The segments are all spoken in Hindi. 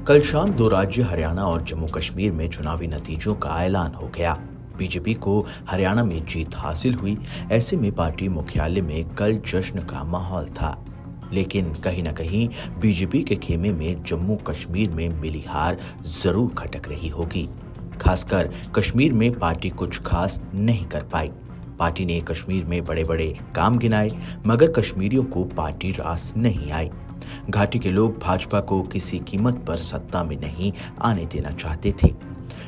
कल शाम दो राज्य हरियाणा और जम्मू कश्मीर में चुनावी नतीजों का ऐलान हो गया। बीजेपी को हरियाणा में जीत हासिल हुई। ऐसे में पार्टी मुख्यालय में कल जश्न का माहौल था, लेकिन कहीं न कहीं बीजेपी के खेमे में जम्मू कश्मीर में मिली हार जरूर खटक रही होगी। खासकर कश्मीर में पार्टी कुछ खास नहीं कर पाई। पार्टी ने कश्मीर में बड़े बड़े काम गिनाए, मगर कश्मीरियों को पार्टी रास नहीं आई। घाटी के लोग भाजपा को किसी कीमत पर सत्ता में नहीं आने देना चाहते थे।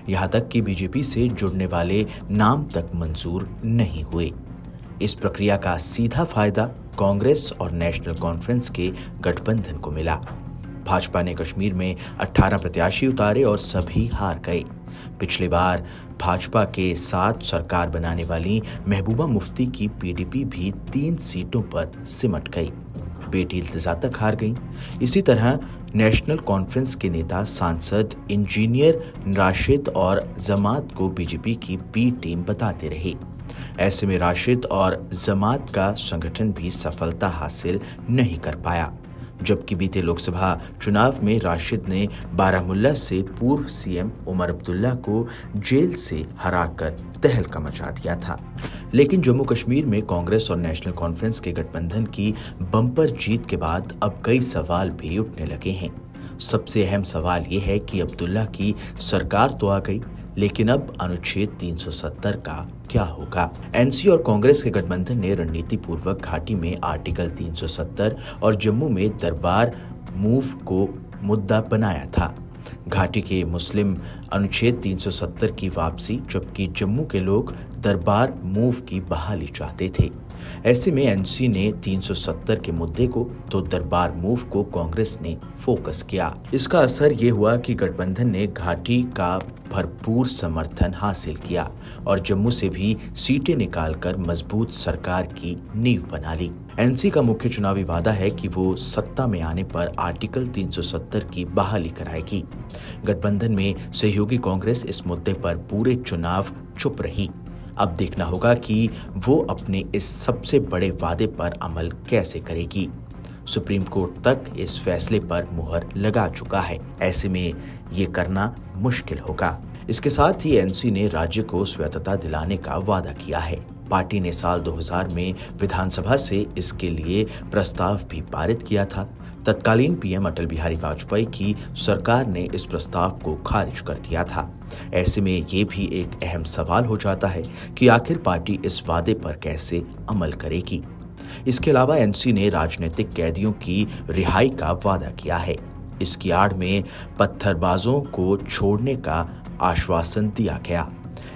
यहां तक कि बीजेपी से जुड़ने वाले नाम तक मंजूर नहीं हुए। इस प्रक्रिया का सीधा फायदा कांग्रेस और नेशनल कॉन्फ्रेंस के गठबंधन को मिला। भाजपा ने कश्मीर में 18 प्रत्याशी उतारे और सभी हार गए। पिछली बार भाजपा के साथ सरकार बनाने वाली महबूबा मुफ्ती की पीडीपी भी 3 सीटों पर सिमट गई, बेटी इल्तिजा तक हार गई। इसी तरह नेशनल कॉन्फ्रेंस के नेता सांसद इंजीनियर राशिद और जमात को बीजेपी की बी टीम बताते रहे। ऐसे में राशिद और जमात का संगठन भी सफलता हासिल नहीं कर पाया, जबकि बीते लोकसभा चुनाव में राशिद ने बारामुल्ला से पूर्व सीएम उमर अब्दुल्ला को जेल से हराकर तहलका मचा दिया था। लेकिन जम्मू कश्मीर में कांग्रेस और नेशनल कॉन्फ्रेंस के गठबंधन की बम्पर जीत के बाद अब कई सवाल भी उठने लगे हैं। सबसे अहम सवाल यह है कि अब्दुल्ला की सरकार तो आ गई, लेकिन अब अनुच्छेद 370 का क्या होगा। एनसी और कांग्रेस के गठबंधन ने रणनीति पूर्वक घाटी में आर्टिकल 370 और जम्मू में दरबार मूव को मुद्दा बनाया था। घाटी के मुस्लिम अनुच्छेद 370 की वापसी, जबकि जम्मू के लोग दरबार मूव की बहाली चाहते थे। ऐसे में एनसी ने 370 के मुद्दे को तो दरबार मूव को कांग्रेस ने फोकस किया। इसका असर ये हुआ कि गठबंधन ने घाटी का भरपूर समर्थन हासिल किया और जम्मू से भी सीटें निकालकर मजबूत सरकार की नींव बना ली। एनसी का मुख्य चुनावी वादा है कि वो सत्ता में आने पर आर्टिकल 370 की बहाली कराएगी। गठबंधन में सहयोगी कांग्रेस इस मुद्दे पर पूरे चुनाव चुप रही। अब देखना होगा कि वो अपने इस सबसे बड़े वादे पर अमल कैसे करेगी। सुप्रीम कोर्ट तक इस फैसले पर मुहर लगा चुका है। ऐसे में ये करना मुश्किल होगा। इसके साथ ही एनसी ने राज्य को स्वायत्तता दिलाने का वादा किया है। पार्टी ने साल 2000 में विधानसभा से इसके लिए प्रस्ताव भी पारित किया था। तत्कालीन पीएम अटल बिहारी वाजपेयी की सरकार ने इस प्रस्ताव को खारिज कर दिया था। ऐसे में ये भी एक अहम सवाल हो जाता है कि आखिर पार्टी इस वादे पर कैसे अमल करेगी। इसके अलावा एनसी ने राजनीतिक कैदियों की रिहाई का वादा किया है। इसकी आड़ में पत्थरबाजों को छोड़ने का आश्वासन दिया गया।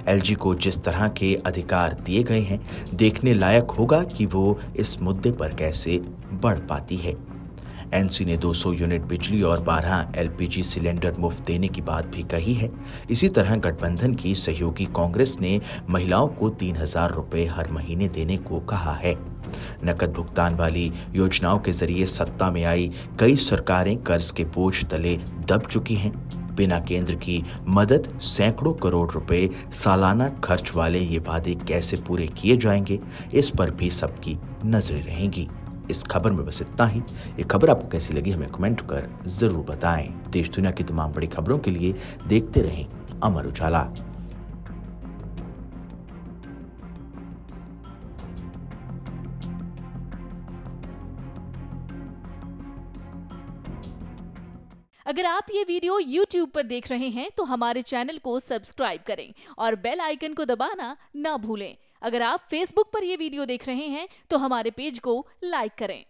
एलजी को जिस तरह के अधिकार दिए गए हैं, देखने लायक होगा कि वो इस मुद्दे पर कैसे बढ़ पाती है। एनसी ने 200 यूनिट बिजली और 12 एलपीजी सिलेंडर मुफ्त देने की बात भी कही है। इसी तरह गठबंधन की सहयोगी कांग्रेस ने महिलाओं को 3000 रुपए हर महीने देने को कहा है। नकद भुगतान वाली योजनाओं के जरिए सत्ता में आई कई सरकारें कर्ज के बोझ तले दब चुकी हैं। बिना केंद्र की मदद सैकड़ों करोड़ रुपए सालाना खर्च वाले ये वादे कैसे पूरे किए जाएंगे, इस पर भी सबकी नजरें रहेंगी। इस खबर में बस इतना ही। ये खबर आपको कैसी लगी हमें कमेंट कर जरूर बताएं। देश दुनिया की तमाम बड़ी खबरों के लिए देखते रहें अमर उजाला। अगर आप ये वीडियो YouTube पर देख रहे हैं तो हमारे चैनल को सब्सक्राइब करें और बेल आइकन को दबाना ना भूलें। अगर आप Facebook पर ये वीडियो देख रहे हैं तो हमारे पेज को लाइक करें।